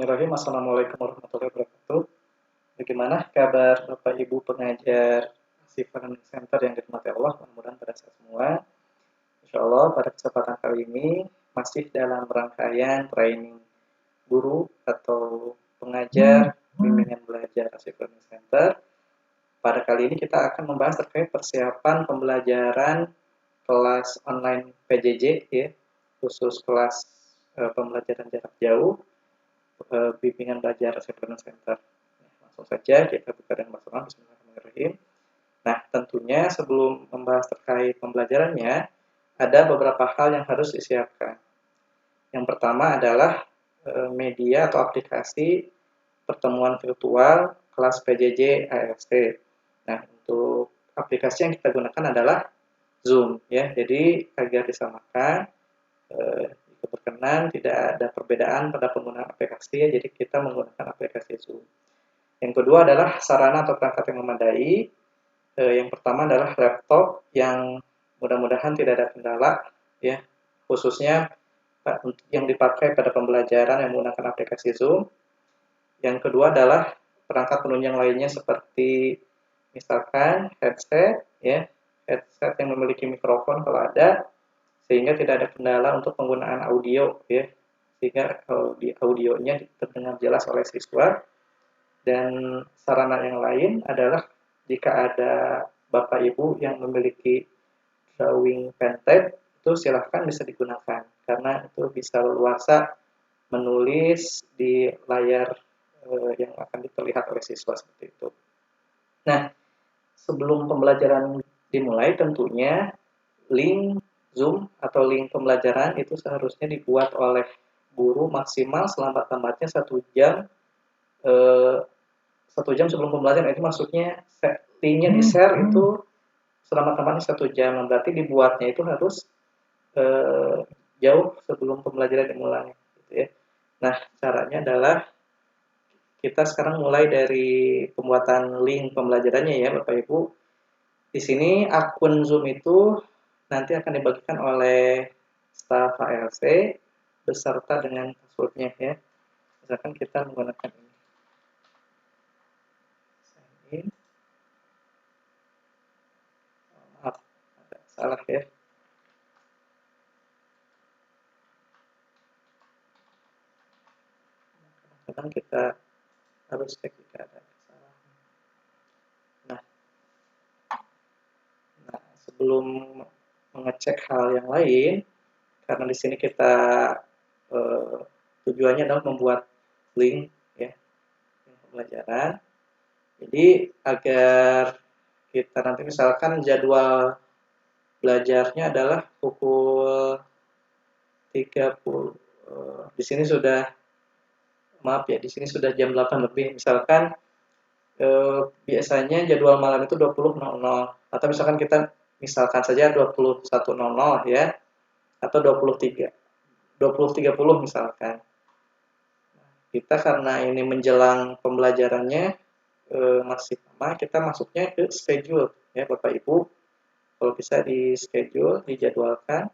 Bismillahirrahmanirrahim. Assalamualaikum warahmatullahi wabarakatuh. Bagaimana kabar Bapak Ibu pengajar Sifa Learning Center yang dirahmati Allah? Mudah-mudahan pada sehat semua. Insya Allah pada kesempatan kali ini masih dalam rangkaian training guru atau pengajar bimbingan belajar Sifa Learning Center. Pada kali ini kita akan membahas terkait persiapan pembelajaran kelas online PJJ, ya, khusus kelas pembelajaran jarak jauh. Bimbingan belajar Learning Center. Langsung saja kita buka dengan basmalah. Bismillahirrahmanirrahim. Nah, tentunya sebelum membahas terkait pembelajarannya, ada beberapa hal yang harus disiapkan. Yang pertama adalah media atau aplikasi pertemuan virtual kelas PJJ AFC. Nah, untuk aplikasi yang kita gunakan adalah Zoom, ya. Jadi agar disamakan, berkenan, tidak ada perbedaan pada penggunaan aplikasi, ya, jadi kita menggunakan aplikasi Zoom. Yang kedua adalah sarana atau perangkat yang memadai. Yang pertama adalah laptop yang mudah-mudahan tidak ada kendala, ya, khususnya yang dipakai pada pembelajaran yang menggunakan aplikasi Zoom. Yang kedua adalah perangkat penunjang lainnya seperti misalkan headset, ya, headset yang memiliki mikrofon kalau ada, sehingga tidak ada kendala untuk penggunaan audio, ya, sehingga di audionya terdengar jelas oleh siswa. Dan sarana yang lain adalah jika ada Bapak Ibu yang memiliki drawing pen tab, itu silahkan bisa digunakan karena itu bisa leluasa menulis di layar yang akan dilihat oleh siswa seperti itu. Nah, sebelum pembelajaran dimulai tentunya link Zoom atau link pembelajaran itu seharusnya dibuat oleh guru maksimal selambat-lambatnya 1 jam 1 jam sebelum pembelajaran. Itu maksudnya linknya di share itu selambat-lambatnya 1 jam. Berarti dibuatnya itu harus jauh sebelum pembelajaran dimulai, gitu ya. Nah, caranya adalah kita sekarang mulai dari pembuatan link pembelajarannya, ya Bapak Ibu. Di sini akun Zoom itu nanti akan dibagikan oleh staf HLC beserta dengan passwordnya, ya. Misalkan kita menggunakan ini. Sign in. Maaf, ada salah, ya. Kadang kita harus cek jika ada kesalahan. Nah, sebelum mengecek hal yang lain, karena di sini kita tujuannya adalah membuat link, ya, pembelajaran. Jadi agar kita nanti misalkan jadwal belajarnya adalah pukul 30, di sini sudah, maaf ya, di sini sudah jam 8 lebih. Misalkan biasanya jadwal malam itu 20.00 atau misalkan kita misalkan saja 21.00, ya, atau 20.30 misalkan. Kita karena ini menjelang pembelajarannya masih lama, kita masuknya ke schedule, ya Bapak Ibu. Kalau bisa di schedule, dijadwalkan.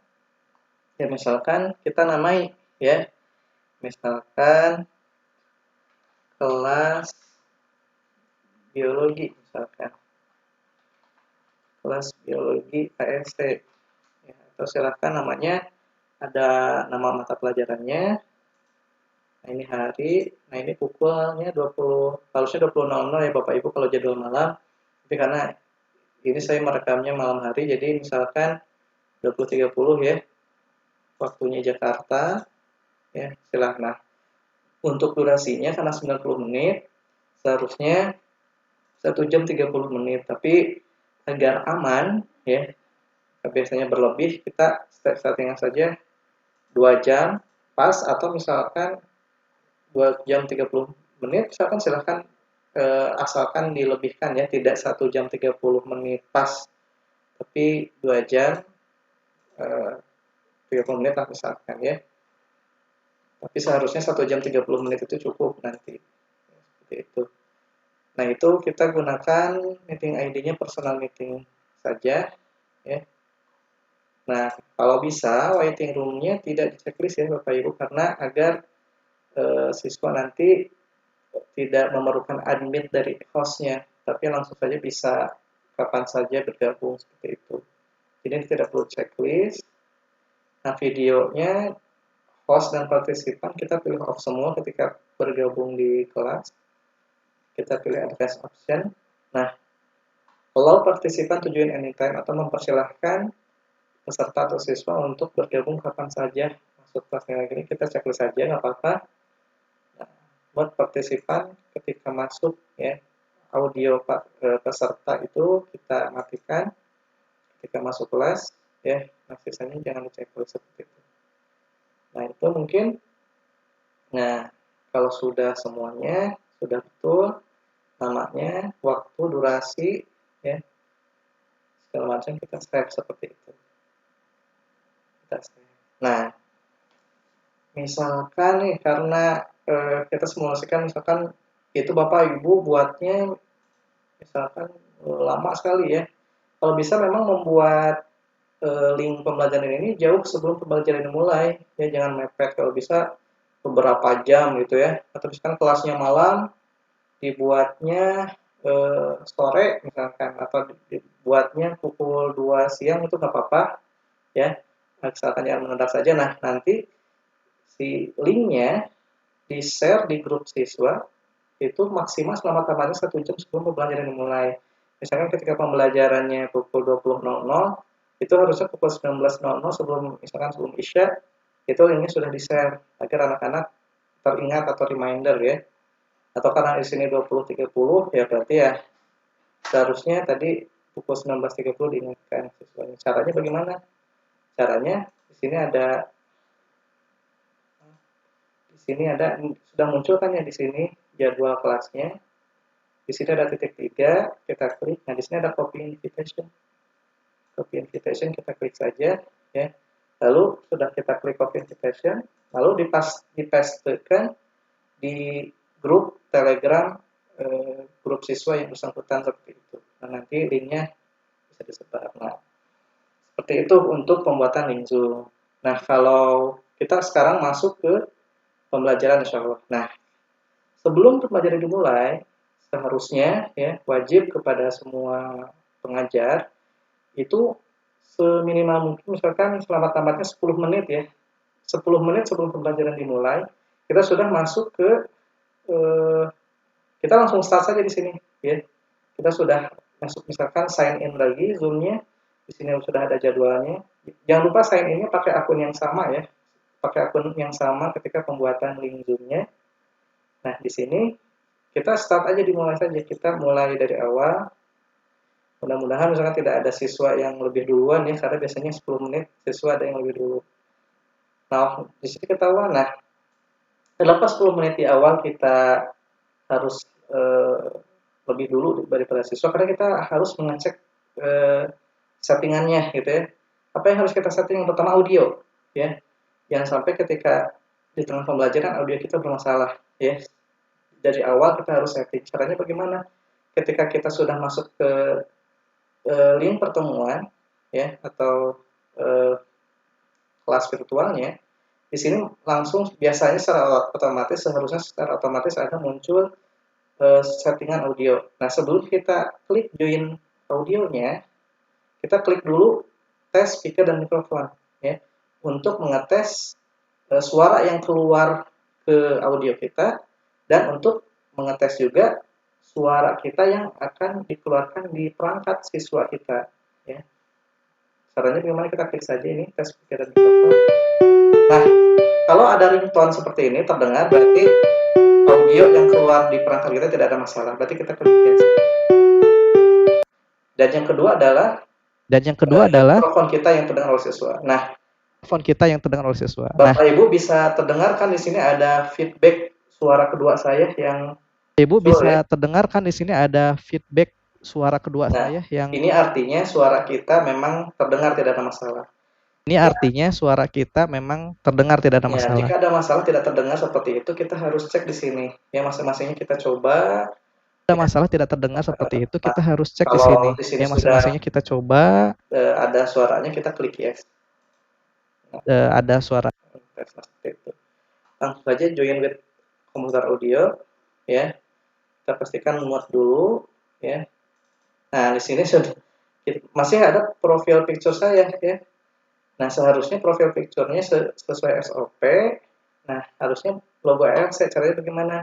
Ya misalkan kita namai, ya. Misalkan kelas biologi misalkan. Kelas biologi ASC. Ya, atau silakan namanya ada nama mata pelajarannya. Nah, ini hari, nah ini pukulnya 20, harusnya 20.00 ya Bapak Ibu kalau jadwal malam. Tapi karena ini saya merekamnya malam hari, jadi misalkan 20.30 ya, waktunya Jakarta, ya silahkan. Nah, untuk durasinya karena 90 menit, seharusnya 1 jam 30 menit. Tapi agar aman, ya, biasanya berlebih, kita settingan saja 2 jam pas, atau misalkan 2 jam 30 menit, misalkan silahkan asalkan dilebihkan, ya, tidak 1 jam 30 menit pas, tapi 2 jam 30 menit lah misalkan, ya. Tapi seharusnya 1 jam 30 menit itu cukup nanti. Seperti itu. Nah, itu kita gunakan meeting ID-nya personal meeting saja, ya. Nah, kalau bisa waiting room-nya tidak di checklist, ya Bapak Ibu, karena agar siswa nanti tidak memerlukan admit dari hostnya, tapi langsung saja bisa kapan saja bergabung seperti itu. Jadi tidak perlu checklist. Nah, videonya host dan partisipan kita pilih off semua ketika bergabung di kelas. Kita pilih advance option. Nah, allow partisipan to join anytime atau mempersilahkan peserta atau siswa untuk bergabung kapan saja masuk kelasnya lagi. Ini kita checklist saja, nggak apa-apa. Nah, buat partisipan ketika masuk ya, audio peserta itu kita matikan ketika masuk kelas ya. Nah, sisanya jangan dicek seperti itu. Nah, itu mungkin. Nah, kalau sudah semuanya sudah betul, namanya, waktu, durasi ya, segala macam kita save seperti itu. Kita save. Nah, misalkan nih karena kita simulasikan misalkan itu Bapak Ibu buatnya misalkan lama sekali ya. Kalau bisa memang membuat link pembelajaran ini jauh sebelum pembelajaran dimulai ya, jangan mepet, kalau bisa beberapa jam gitu ya. Atau misalkan kelasnya malam dibuatnya sore misalkan, atau dibuatnya pukul 2 siang, itu nggak apa-apa ya, misalkan yang mendadak saja. Nah, nanti si linknya di share di grup siswa itu maksimal selama tamatnya 1 jam sebelum pembelajaran dimulai. Misalkan ketika pembelajarannya pukul 20.00, itu harusnya pukul 19.00 sebelum Isya, itu linknya sudah di-share agar anak-anak teringat atau reminder ya. Atau karena di sini 20.30 ya, berarti ya seharusnya tadi pukul 19.30 diingatkan siswanya. Caranya bagaimana? Caranya di sini ada sudah muncul kan ya di sini jadwal kelasnya. Di sini ada titik 3, kita klik. Nah, di sini ada copy invitation. Copy invitation kita klik saja ya. Lalu sudah kita klik copy invitation, lalu dipastekan di grup Telegram grup siswa yang bersangkutan seperti itu. Nah, nanti linknya bisa disebar. Nah, seperti itu untuk pembuatan link Zoom. Nah, kalau kita sekarang masuk ke pembelajaran insya Allah. Nah, sebelum pembelajaran dimulai, seharusnya ya wajib kepada semua pengajar itu seminimal mungkin misalkan selamat-tamatnya 10 menit ya. 10 menit sebelum pembelajaran dimulai, kita sudah masuk ke kita langsung start saja di sini ya. Kita sudah masuk misalkan sign in lagi Zoom-nya. Di sini sudah ada jadwalnya. Jangan lupa sign in-nya pakai akun yang sama ya. Pakai akun yang sama ketika pembuatan link Zoom-nya. Nah, di sini kita start aja, dimulai saja. Kita mulai dari awal. Mudah-mudahan misalkan tidak ada siswa yang lebih duluan ya, karena biasanya 10 menit siswa ada yang lebih dulu. Nah, di sini ketahuan. Nah, kenapa 10 menit di awal kita harus lebih dulu daripada siswa? Karena kita harus mengecek settingannya gitu ya. Apa yang harus kita setting? Yang pertama audio ya. Jangan sampai ketika di tengah pembelajaran audio kita bermasalah ya. Dari awal kita harus setting. Caranya bagaimana? Ketika kita sudah masuk ke link pertemuan ya, atau kelas virtualnya, di sini langsung biasanya seharusnya secara otomatis ada muncul settingan audio. Nah, sebelum kita klik join audionya, kita klik dulu tes speaker dan mikrofon ya, untuk mengetes suara yang keluar ke audio kita, dan untuk mengetes juga suara kita yang akan dikeluarkan di perangkat siswa kita ya. Caranya bagaimana? Kita klik saja ini tes speaker dan mikrofon. Nah, kalau ada ringtone seperti ini terdengar, berarti audio yang keluar di perangkat kita tidak ada masalah. Berarti kita klik yes. Dan yang kedua adalah mikrofon kita yang terdengar oleh siswa. Nah, Bapak Ibu bisa terdengar kan di sini ada feedback suara kedua saya yang ini artinya suara kita memang terdengar tidak ada masalah. Ya, jika ada masalah tidak terdengar seperti itu, kita harus cek di sini. Ya, masing-masingnya kita coba. Kalau di sini sudah ada suaranya, kita klik yes. Nah, seperti itu. langsung saja join with komputer audio ya. Kita pastikan muat dulu ya. Nah, di sini sudah masih ada profil picture saya ya. Nah, seharusnya profil picture-nya sesuai SOP. Nah, harusnya logo ALC caranya bagaimana?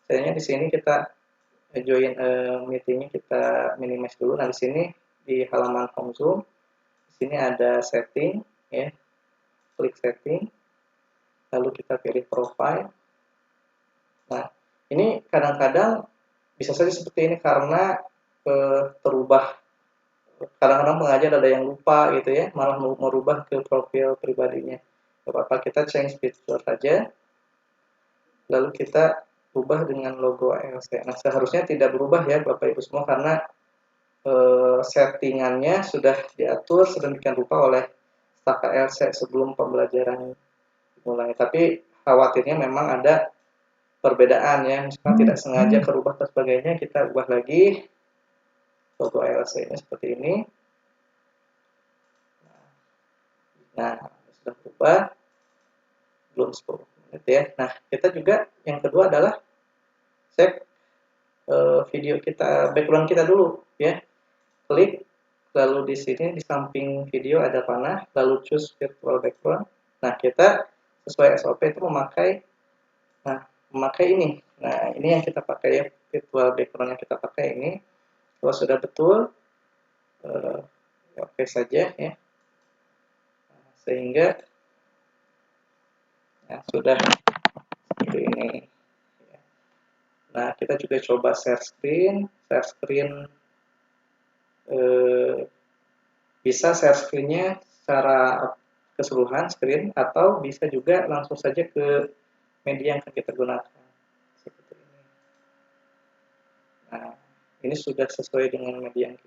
Caranya di sini kita join meeting-nya kita minimize dulu. Nah, di sini di halaman home Zoom, di sini ada setting ya. Klik setting. Lalu kita pilih profile. Nah, ini kadang-kadang bisa saja seperti ini karena terubah. Kadang-kadang pengajar ada yang lupa gitu ya, malah merubah ke profil pribadinya. Apa kita change picture saja, lalu kita ubah dengan logo ALC. Nah, seharusnya tidak berubah ya Bapak Ibu semua karena settingannya sudah diatur sedemikian rupa oleh staf ALC sebelum pembelajaran dimulai. Tapi khawatirnya memang ada perbedaan ya, misalkan tidak sengaja kerubah dan sebagainya, kita ubah lagi logo ALC-nya seperti ini. Nah, sudah berubah belum 10 menit ya. Nah, kita juga yang kedua adalah cek video kita, background kita dulu ya. Klik, lalu di sini di samping video ada panah, lalu choose virtual background. Nah, kita sesuai SOP itu memakai ini. Nah, ini yang kita pakai ya, virtual background yang kita pakai ini. Kalau sudah betul, oke saja ya. Sehingga sudah seperti ini. Nah, kita juga coba share screen. Share screen bisa share screen-nya secara keseluruhan screen atau bisa juga langsung saja ke media yang akan kita gunakan. Seperti ini. Nah, ini sudah sesuai dengan media yang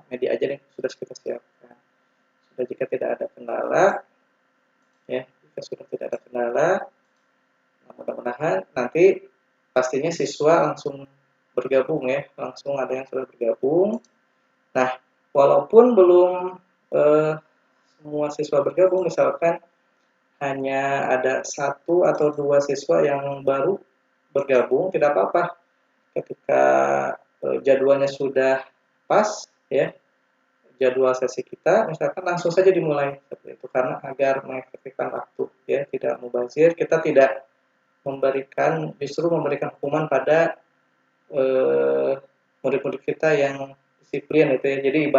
media aja yang sudah kita siapkan. Sudah jika tidak ada kendala, ya, jika sudah tidak ada kendala, mudah-mudahan nanti pastinya siswa langsung bergabung ya, langsung ada yang sudah bergabung. Nah, walaupun belum semua siswa bergabung, misalkan hanya ada 1 atau 2 siswa yang baru bergabung, tidak apa-apa. Ketika jadwalnya sudah pas, ya, jadwal sesi kita, misalkan langsung saja dimulai seperti itu, karena agar mengefektifkan waktu, ya, tidak mubazir, kita tidak justru memberikan hukuman pada murid-murid kita yang disiplin itu ya. Jadi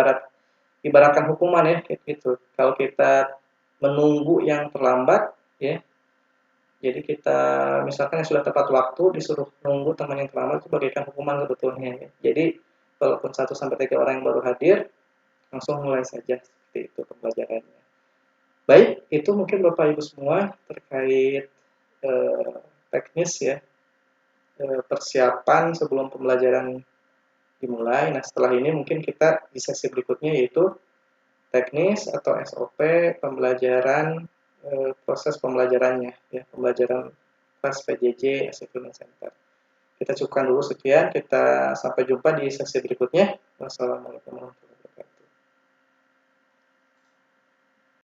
ibaratkan hukuman ya gitu. Kalau kita menunggu yang terlambat ya. Jadi kita misalkan yang sudah tepat waktu disuruh nunggu teman yang terlambat itu bagaikan hukuman sebetulnya ya. Jadi walaupun 1 sampai 3 orang yang baru hadir langsung mulai saja seperti itu pembelajarannya. Baik, itu mungkin Bapak Ibu semua terkait teknis ya. Persiapan sebelum pembelajaran dimulai. Nah, setelah ini mungkin kita di sesi berikutnya yaitu teknis atau SOP pembelajaran, proses pembelajarannya ya, pembelajaran kelas PJJ Assessment Center. Kita cukupkan dulu sekian, kita sampai jumpa di sesi berikutnya. Wassalamualaikum warahmatullahi wabarakatuh.